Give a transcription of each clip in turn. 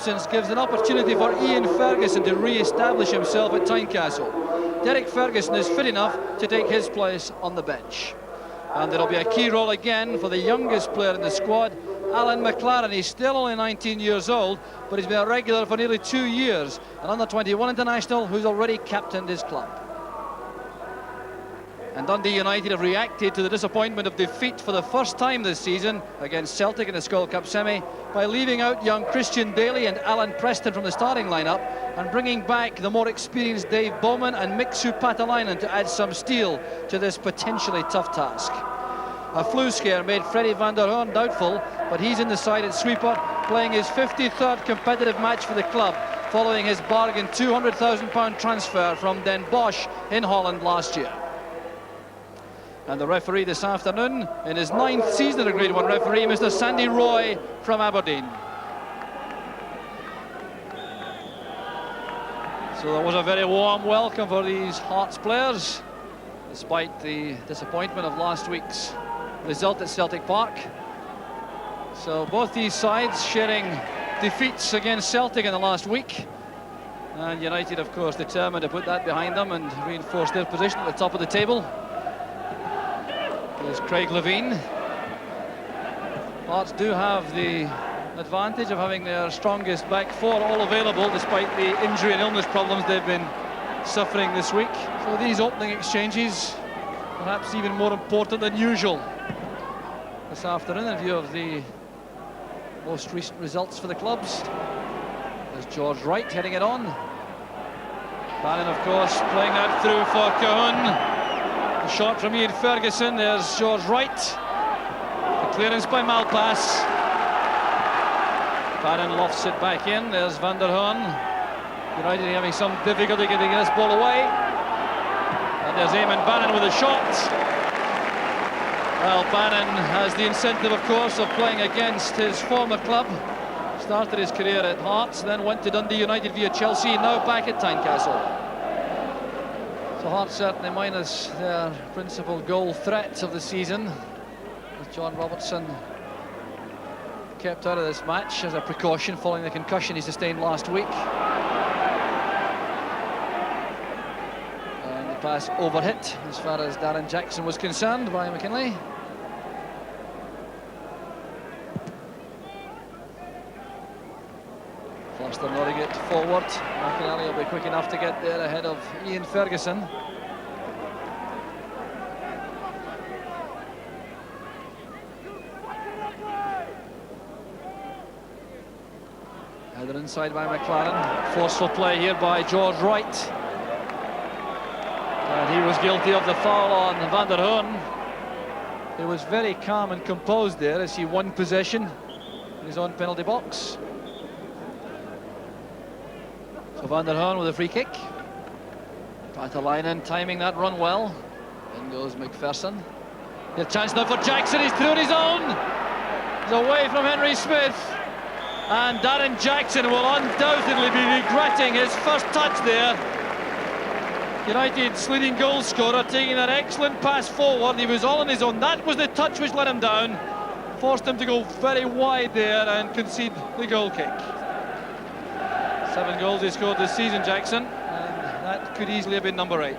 Gives an opportunity for Ian Ferguson to re-establish himself at Tynecastle. Derek Ferguson is fit enough to take his place on the bench. And there'll be a key role again for the youngest player in the squad, Alan McLaren. He's still only 19 years old, but he's been a regular for nearly 2 years. An under-21 international who's already captained his club. And Dundee United have reacted to the disappointment of defeat for the first time this season against Celtic in the Skol Cup semi by leaving out young Christian Daly and Alan Preston from the starting lineup and bringing back the more experienced Dave Bowman and Mixu Patalainen to add some steel to this potentially tough task. A flu scare made Freddie van der Hoorn doubtful, but he's in the side at sweeper, playing his 53rd competitive match for the club following his bargain £200,000 transfer from Den Bosch in Holland last year. And the referee this afternoon, in his 9th season as a Grade 1 referee, Mr. Sandy Roy from Aberdeen. So there was a very warm welcome for these Hearts players, despite the disappointment of last week's result at Celtic Park. So both these sides sharing defeats against Celtic in the last week. And United, of course, determined to put that behind them and reinforce their position at the top of the table. There's Craig Levine. Hearts do have the advantage of having their strongest back four all available, despite the injury and illness problems they've been suffering this week. So these opening exchanges, perhaps even more important than usual this afternoon in view of the most recent results for the clubs. There's George Wright heading it on. Bannon, of course, playing that through for Cahun. The shot from Ian Ferguson. There's George Wright. The clearance by Malpass. Bannon lofts it back in. There's Van der Hoorn. United having some difficulty getting this ball away. And there's Eamon Bannon with a shot. Well, Bannon has the incentive, of course, of playing against his former club. Started his career at Hearts, then went to Dundee United via Chelsea, now back at Tynecastle. So Hearts certainly minus their principal goal threat of the season, with John Robertson kept out of this match as a precaution following the concussion he sustained last week. And the pass overhit as far as Darren Jackson was concerned by McKinlay. Foster nodding it forward. McInally will be quick enough to get there ahead of Ian Ferguson. Headed inside by McLaren. Forceful play here by George Wright. And he was guilty of the foul on Van der Hoorn. He was very calm and composed there as he won possession in his own penalty box. So Van der Hoorn with a free kick. Patalainen timing that run well. In goes McPherson. The chance now for Jackson. He's through on his own. He's away from Henry Smith. And Darren Jackson will undoubtedly be regretting his first touch there. United's leading goal scorer taking that excellent pass forward. He was all on his own. That was the touch which let him down. Forced him to go very wide there and concede the goal kick. 7 goals he scored this season, Jackson, and that could easily have been number 8.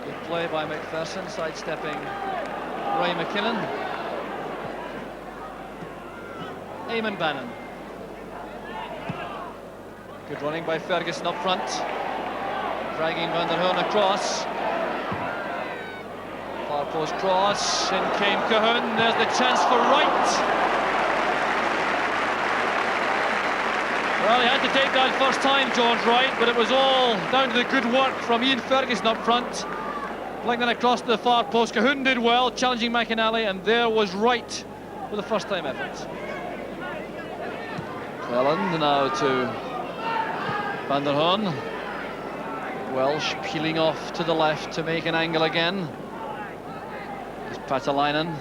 Good play by McPherson, sidestepping Ray McKinnon. Eamon Bannon. Good running by Ferguson up front, dragging Van der Hoorn across. Far post cross, in came Cahun. There's the chance for Wright. Well, he had to take that first time, George Wright, but it was all down to the good work from Ian Ferguson up front. Playing that across to the far post. Cahun did well, challenging McInally, and there was Wright with a first time effort. Welland now to Van der Hoorn. Welsh peeling off to the left to make an angle again. Patalainen,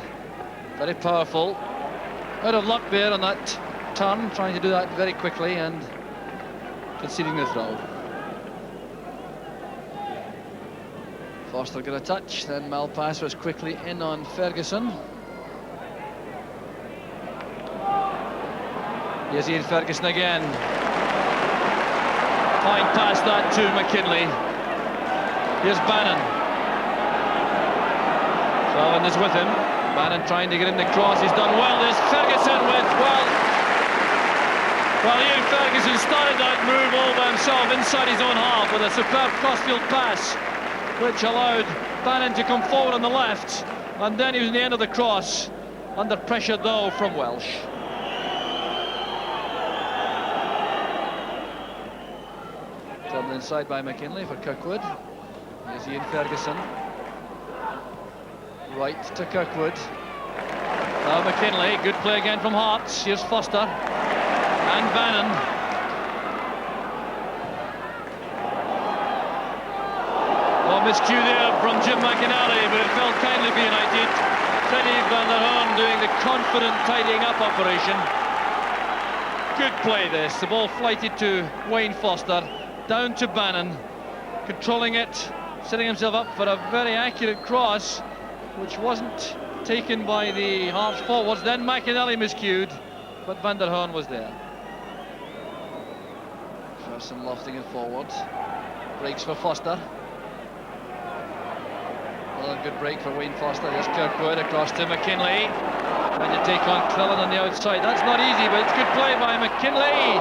very powerful. Out of luck there on that turn, trying to do that very quickly and conceding the throw. Foster got a touch, then Malpass was quickly in on Ferguson. Here's Ian Ferguson again. Fine pass that to McKinley. Here's Bannon. Sullivan is with him. Bannon trying to get in the cross. He's done well. There's Ferguson with, well, Ian Ferguson started that move all by himself inside his own half with a superb crossfield pass, which allowed Bannon to come forward on the left, and then he was in the end of the cross, under pressure though from Welsh. Turned inside by McKinley for Kirkwood. Here's Ian Ferguson. Right to Kirkwood. Now McKinley, good play again from Hearts. Here's Foster and Bannon. Oh, miscue there from Jim McInally, but it fell kindly for United. Freddie van der Hoorn doing the confident tidying up operation. Good play this. The ball flighted to Wayne Foster, down to Bannon, controlling it, setting himself up for a very accurate cross, which wasn't taken by the Hearts forwards. Then McInally miscued, but van der Hoorn was there. Ferguson lofting it forward. Breaks for Foster. Another good break for Wayne Foster. There's Kirkwood across to McKinley. When you take on Cleland on the outside, that's not easy, but it's good play by McKinley.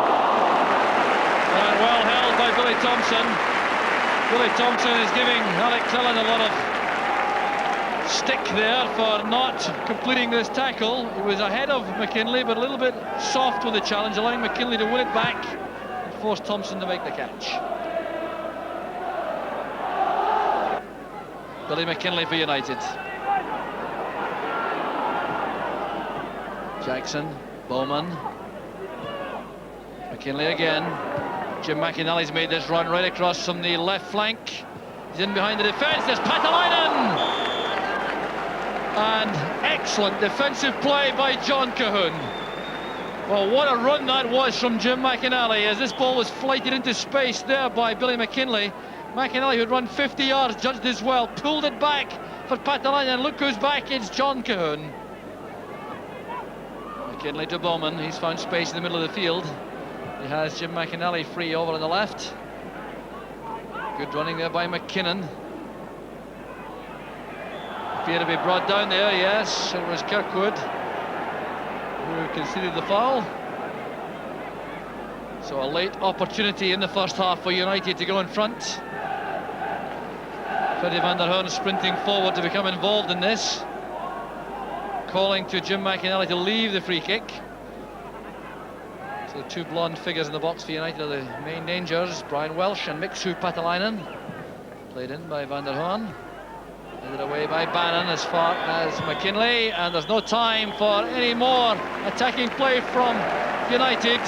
And well held by Billy Thompson. Billy Thompson is giving Alec Cleland a lot of stick there for not completing this tackle. He was ahead of McKinley, but a little bit soft with the challenge, allowing McKinley to win it back and force Thompson to make the catch. Billy McKinley for United. Jackson, Bowman. McKinley again. Jim McInally's made this run right across from the left flank. He's in behind the defence. There's Patalainen! And excellent defensive play by John Cahoon. Well, what a run that was from Jim McInally as this ball was flighted into space there by Billy McKinley. McInally, who'd run 50 yards, judged as well, pulled it back for Patalainen, and look who's back, it's John Cahoon. McKinley to Bowman, he's found space in the middle of the field. He has Jim McInally free over on the left. Good running there by McKinnon. Appeared to be brought down there, yes, it was Kirkwood who conceded the foul. So a late opportunity in the first half for United to go in front. Freddie van der Hoorn sprinting forward to become involved in this, calling to Jim McInally to leave the free kick. So the two blonde figures in the box for United are the main dangers, Brian Welsh and Mixu Patalainen. Played in by van der Hoorn. Headed away by Bannon as far as McKinley, and there's no time for any more attacking play from United.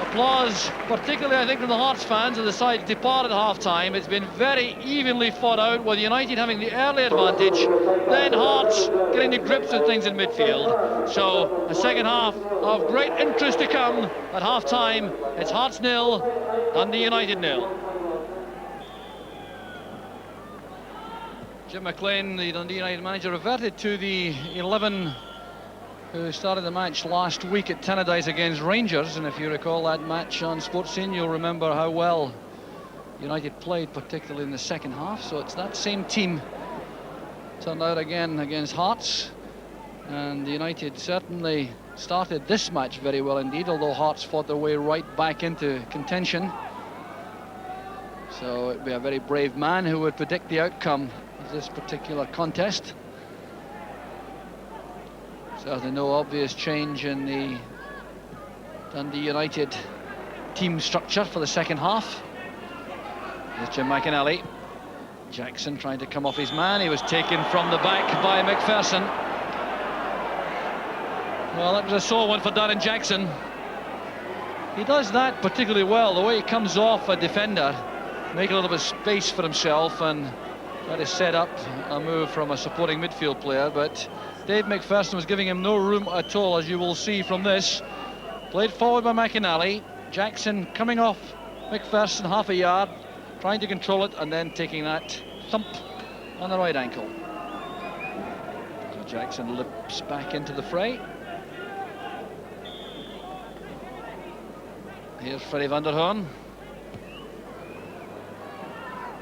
Applause, particularly I think from the Hearts fans, as the side depart at half-time. It's been very evenly fought out, with United having the early advantage, then Hearts getting the grips with things in midfield. So a second half of great interest to come at half-time. It's Hearts 0, Dundee United 0. Jim McLean, the Dundee United manager, reverted to the 11 who started the match last week at Tannadice against Rangers, and if you recall that match on Sports Scene, you'll remember how well United played, particularly in the second half. So it's that same team turned out again against Hearts, and United certainly started this match very well indeed, although Hearts fought their way right back into contention. So it'd be a very brave man who would predict the outcome of this particular contest. Certainly no obvious change in the Dundee United team structure for the second half. Here's Jim McInally. Jackson trying to come off his man. He was taken from the back by McPherson. Well, that was a sore one for Darren Jackson. He does that particularly well, the way he comes off a defender, make a little bit of space for himself and try to set up a move from a supporting midfield player, but Dave McPherson was giving him no room at all, as you will see from this. Played forward by McInally. Jackson coming off McPherson half a yard, trying to control it and then taking that thump on the right ankle. So Jackson lips back into the fray. Here's Freddie van der Hoorn.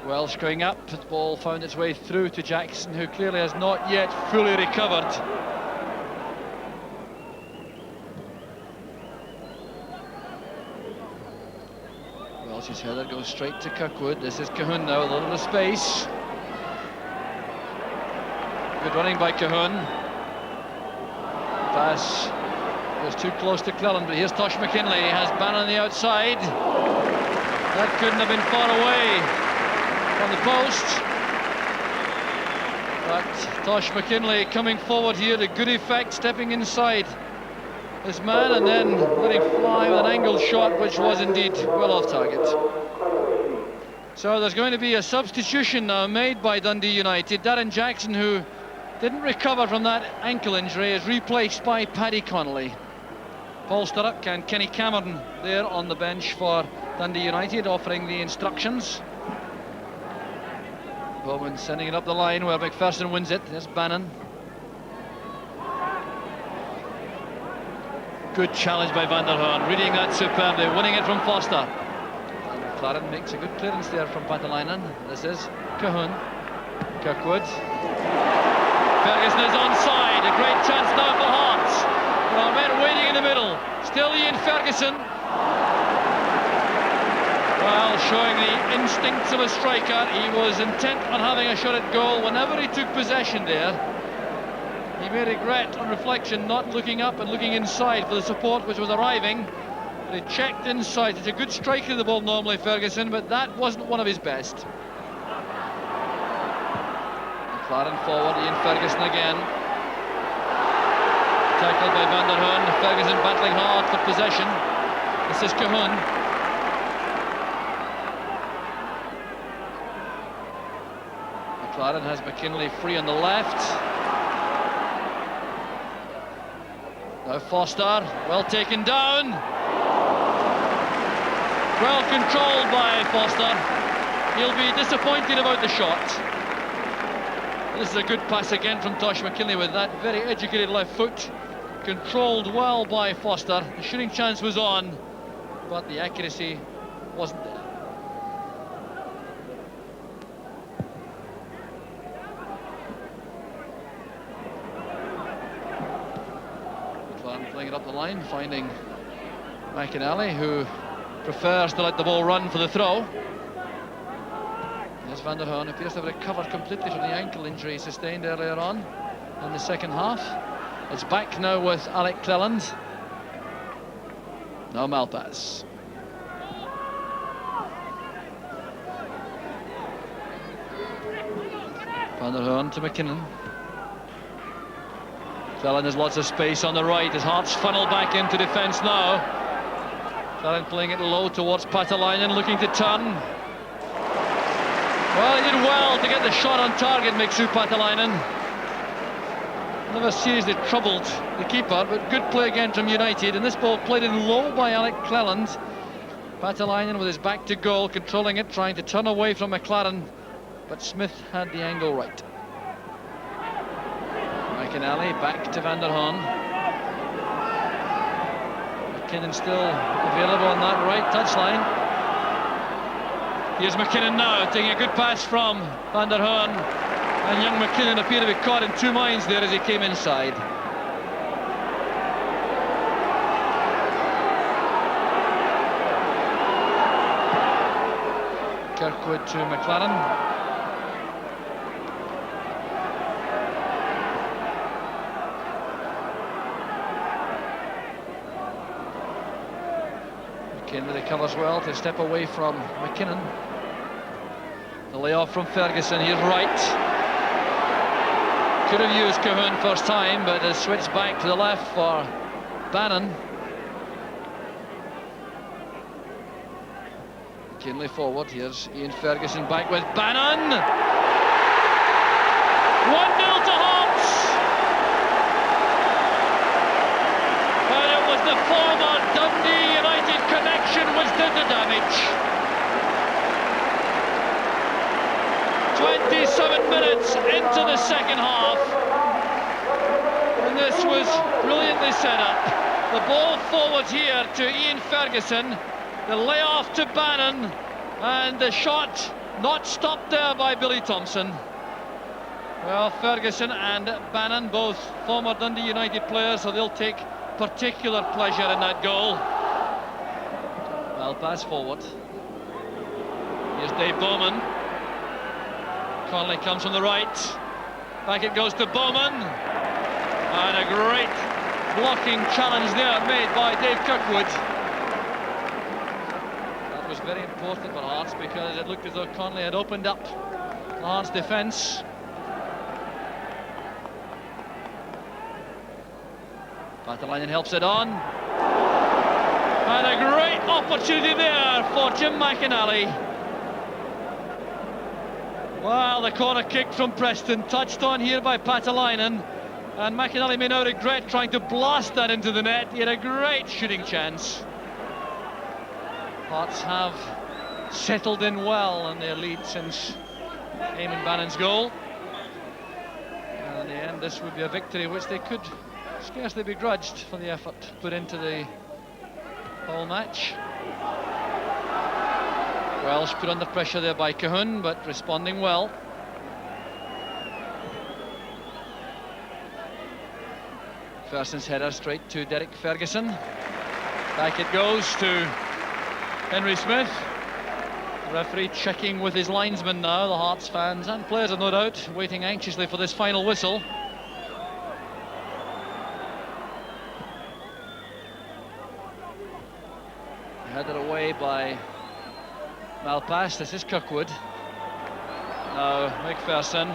Welsh going up, the ball found its way through to Jackson, who clearly has not yet fully recovered. Welsh's header goes straight to Kirkwood. This is Cahoon now, a little bit of space. Good running by Cahoon. Pass was too close to Cleland, but here's Tosh McKinlay. He has Bannon on the outside. That couldn't have been far away from the post. But Tosh McKinlay coming forward here to good effect, stepping inside this man and then letting fly with an angled shot, which was indeed well off target. So there's going to be a substitution now made by Dundee United. Darren Jackson, who didn't recover from that ankle injury, is replaced by Paddy Connolly. Paul Sturrock and Kenny Cameron there on the bench for Dundee United, offering the instructions. Bowman sending it up the line where McPherson wins it. There's Bannon. Good challenge by van der Hoorn, reading that superbly, winning it from Foster. And McLaren makes a good clearance there from Patalainen. This is Cahoon. Kirkwood. Ferguson is onside, a great chance now for Hearts. There are men waiting in the middle. Still Ian Ferguson. Well, showing the instincts of a striker. He was intent on having a shot at goal whenever he took possession there. He may regret on reflection not looking up and looking inside for the support which was arriving. But he checked inside. It's a good striker of the ball normally, Ferguson, but that wasn't one of his best. McLaren forward, Ian Ferguson again. Tackled by van der Hoorn. Ferguson battling hard for possession. This is Cahoon. McLaren has McKinlay free on the left. Now Foster, well taken down. Well controlled by Foster. He'll be disappointed about the shot. This is a good pass again from Tosh McKinlay with that very educated left foot. Controlled well by Foster. The shooting chance was on, but the accuracy wasn't there. Playing it up the line, finding McInally, who prefers to let the ball run for the throw. There's van der Hoorn, appears to have recovered completely from the ankle injury sustained earlier on in the second half. It's back now with Alec Cleland. No Malpass. Van der Hoorn to McKinnon. Cleland has lots of space on the right. His Hearts funnel back into defence now. Cleland playing it low towards Patalainen, looking to turn. Well, he did well to get the shot on target, Miksu Patalainen. Never seriously troubled the keeper, but good play again from United. And this ball played in low by Alec Cleland. Patalainen with his back to goal, controlling it, trying to turn away from McLaren, but Smith had the angle right. McInally back to van der Hoorn. McKinnon still available on that right touchline. Here's McKinnon now, taking a good pass from van der Hoorn. And young McKinnon appeared to be caught in two minds there as he came inside. Kirkwood to McLaren. McKinnon recovers well to step away from McKinnon. The layoff from Ferguson, here's right. Could have used Cahoon first time, but has switched back to the left for Bannon. McKinlay forward, here's Ian Ferguson back with Bannon. 1-0 to Hearts. But it was the former Dundee United connection which did the damage. 26 this was brilliantly set up. The ball forward here to Ian Ferguson, the layoff to Bannon, and the shot not stopped there by Billy Thompson. Well, Ferguson and Bannon, both former Dundee United players, so they'll take particular pleasure in that goal. Well, pass forward. Here's Dave Bowman. Connolly comes from the right. Back it goes to Bowman. And a great blocking challenge there made by Dave Kirkwood. That was very important for Hearts because it looked as though Connolly had opened up the Hearts defence. Patalainen helps it on. And a great opportunity there for Jim McInally. Well, the corner kick from Preston, touched on here by Patalainen. And McInally may now regret trying to blast that into the net. He had a great shooting chance. Hearts have settled in well on their lead since Eamon Bannon's goal. And in the end, this would be a victory which they could scarcely be grudged for the effort put into the whole match. Welsh put under pressure there by Cahoon, but responding well. Ferguson's header straight to Derek Ferguson. Back it goes to Henry Smith. The referee checking with his linesman now. The Hearts fans and players are no doubt waiting anxiously for this final whistle. Headed away by Malpass. This is Kirkwood. Now McPherson.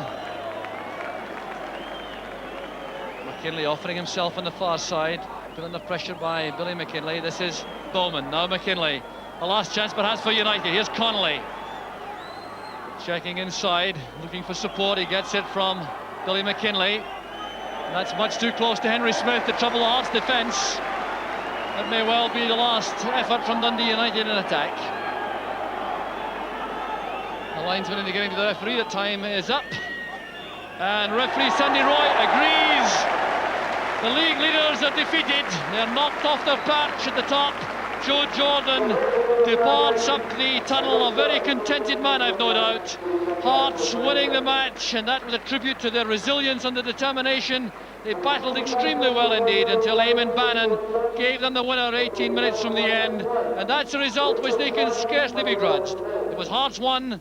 McKinley offering himself on the far side, put under pressure by Billy McKinley. This is Bowman. Now McKinley. A last chance perhaps for United. Here's Connolly. Checking inside, looking for support. He gets it from Billy McKinley. That's much too close to Henry Smith to trouble the Hearts defence. That may well be the last effort from Dundee United in attack. The linesman indicating to the referee that time is up. And referee Sandy Roy agrees. The league leaders are defeated. They're knocked off their perch at the top. Joe Jordan departs up the tunnel, a very contented man, I've no doubt. Hearts winning the match, and that was a tribute to their resilience and their determination. They battled extremely well indeed until Eamon Bannon gave them the winner 18 minutes from the end, and that's a result which they can scarcely be grudged. It was Hearts 1,